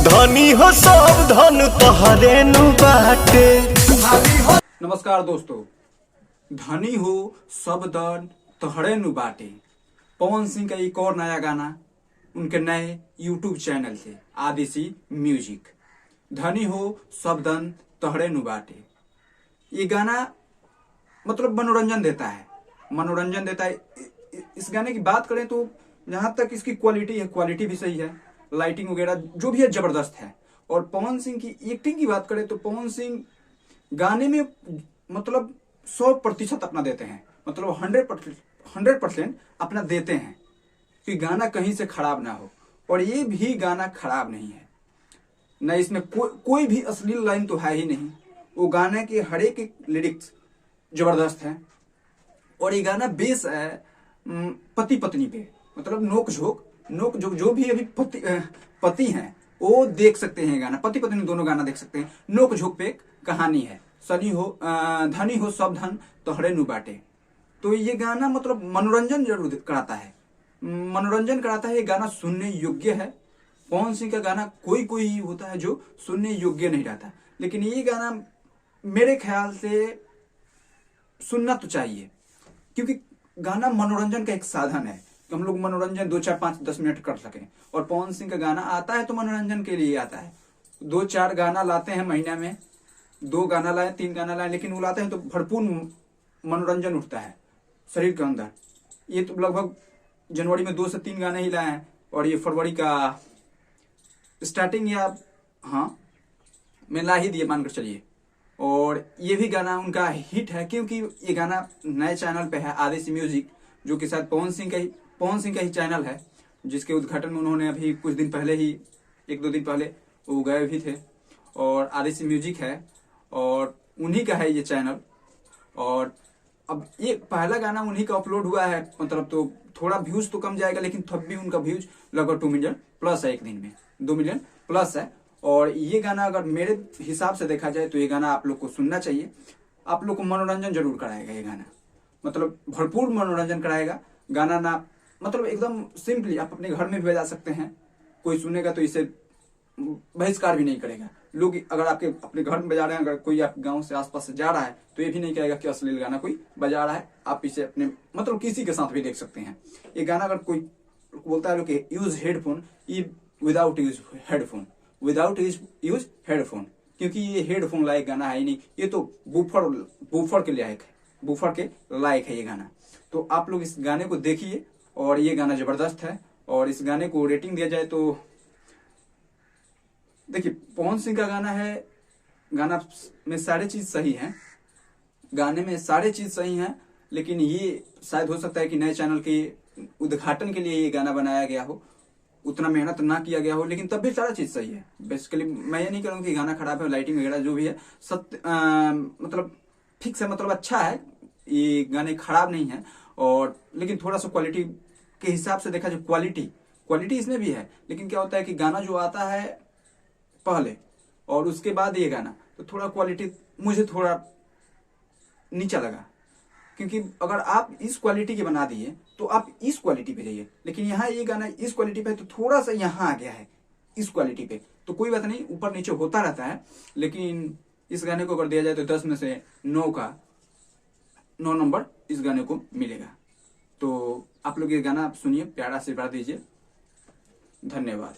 धनी हो सब धन तोहरे नु बाटे। नमस्कार दोस्तों, धनी हो सब धन तोहरे नु बाटे। पवन सिंह का एक और नया गाना उनके नए यूट्यूब चैनल से आदिसी म्यूजिक, धनी हो सब धन तोहरे नु बाटे। ये गाना मतलब मनोरंजन देता है। इस गाने की बात करें तो जहां तक इसकी क्वालिटी भी सही है, लाइटिंग वगैरह जो भी है जबरदस्त है। और पवन सिंह की एक्टिंग की बात करें तो पवन सिंह गाने में मतलब 100% अपना देते हैं, मतलब 100% अपना देते हैं कि गाना कहीं से खराब ना हो। और ये भी गाना खराब नहीं है, न इसमें कोई भी अश्लील लाइन तो है ही नहीं। वो गाने के हर एक लिरिक्स जबरदस्त है। और ये गाना बेस है पति पत्नी पे, मतलब नोक झोंक जो भी अभी पति हैं वो देख सकते हैं गाना, पति पत्नी दोनों गाना देख सकते हैं। नोक झोंक पे कहानी है, धनी हो सब धन तोहरे नु बाटे। तो ये गाना मतलब मनोरंजन जरूर कराता है। ये गाना सुनने योग्य है। पवन सिंह का गाना कोई होता है जो सुनने योग्य नहीं रहता, लेकिन ये गाना मेरे ख्याल से सुनना तो चाहिए, क्योंकि गाना मनोरंजन का एक साधन है। हम लोग मनोरंजन 2, 4, 5, 10 मिनट कर सकें। और पवन सिंह का गाना आता है तो मनोरंजन के लिए आता है। 2, 4 गाना लाते हैं महीना में, 2 गाना लाए, 3 गाना लाए, लेकिन वो लाते हैं तो भरपूर मनोरंजन उठता है शरीर के अंदर। ये तो लगभग जनवरी में 2 से 3 गाने ही लाए हैं, और ये फरवरी का स्टार्टिंग या में ला ही दिए मानकर चलिए। और ये भी गाना उनका हिट है, क्योंकि ये गाना नए चैनल पे है आदिसी म्यूजिक, जो कि शायद पवन सिंह का ही चैनल है, जिसके उद्घाटन में उन्होंने अभी कुछ दिन पहले ही 1-2 दिन पहले वो गए भी थे। और आदिसी म्यूजिक है और उन्हीं का है ये चैनल। और अब ये पहला गाना उन्हीं का अपलोड हुआ है, मतलब तो थोड़ा व्यूज तो कम जाएगा, लेकिन तब भी उनका व्यूज लगभग 2 मिलियन प्लस है, एक दिन में 2 मिलियन प्लस है। और ये गाना अगर मेरे हिसाब से देखा जाए तो ये गाना आप लोग को सुनना चाहिए। आप लोग को मनोरंजन जरूर कराएगा ये गाना, मतलब भरपूर मनोरंजन कराएगा। गाना ना मतलब एकदम सिंपली आप अपने घर में भी बजा सकते हैं, कोई सुनेगा तो इसे बहिष्कार भी नहीं करेगा। लोग अगर आपके अपने घर में बजा रहे हैं, अगर कोई आप गांव से आसपास से जा रहा है तो ये भी नहीं कहेगा कि अश्लील गाना कोई बजा रहा है। आप इसे अपने मतलब किसी के साथ भी देख सकते हैं। ये गाना अगर कोई बोलता है कि यूज हेडफोन, ये विदाउट यूज हेडफोन, क्योंकि ये हेडफोन लायक गाना है ही नहीं। ये तो बूफर के लायक है ये गाना। तो आप लोग इस गाने को देखिए, और ये गाना जबरदस्त है। और इस गाने को रेटिंग दिया जाए तो देखिए, पवन सिंह का गाना है, गाना में सारे चीज सही है, गाने में सारे चीज सही हैं, लेकिन ये शायद हो सकता है कि नए चैनल के उद्घाटन के लिए ये गाना बनाया गया हो, उतना मेहनत ना किया गया हो, लेकिन तब भी सारा चीज सही है। बेसिकली मैं ये नहीं करूँगा कि गाना खराब है, लाइटिंग वगैरह जो भी है मतलब फिक्स है, मतलब अच्छा है। ये गाने खराब नहीं है। और लेकिन थोड़ा सा क्वालिटी के हिसाब से देखा जाए, क्वालिटी इसमें भी है, लेकिन क्या होता है कि गाना जो आता है पहले और उसके बाद ये गाना, तो थोड़ा क्वालिटी मुझे थोड़ा नीचा लगा। क्योंकि अगर आप इस क्वालिटी के बना दिए तो आप इस क्वालिटी पे जाइए, लेकिन यहाँ ये गाना इस क्वालिटी पे तो थोड़ा सा यहाँ आ गया है इस क्वालिटी पे। तो कोई बात नहीं, ऊपर नीचे होता रहता है। लेकिन इस गाने को अगर दिया जाए तो 10 में से 9 नंबर इस गाने को मिलेगा। तो आप लोग ये गाना सुनिए, प्यारा आशीर्वाद दीजिए। धन्यवाद।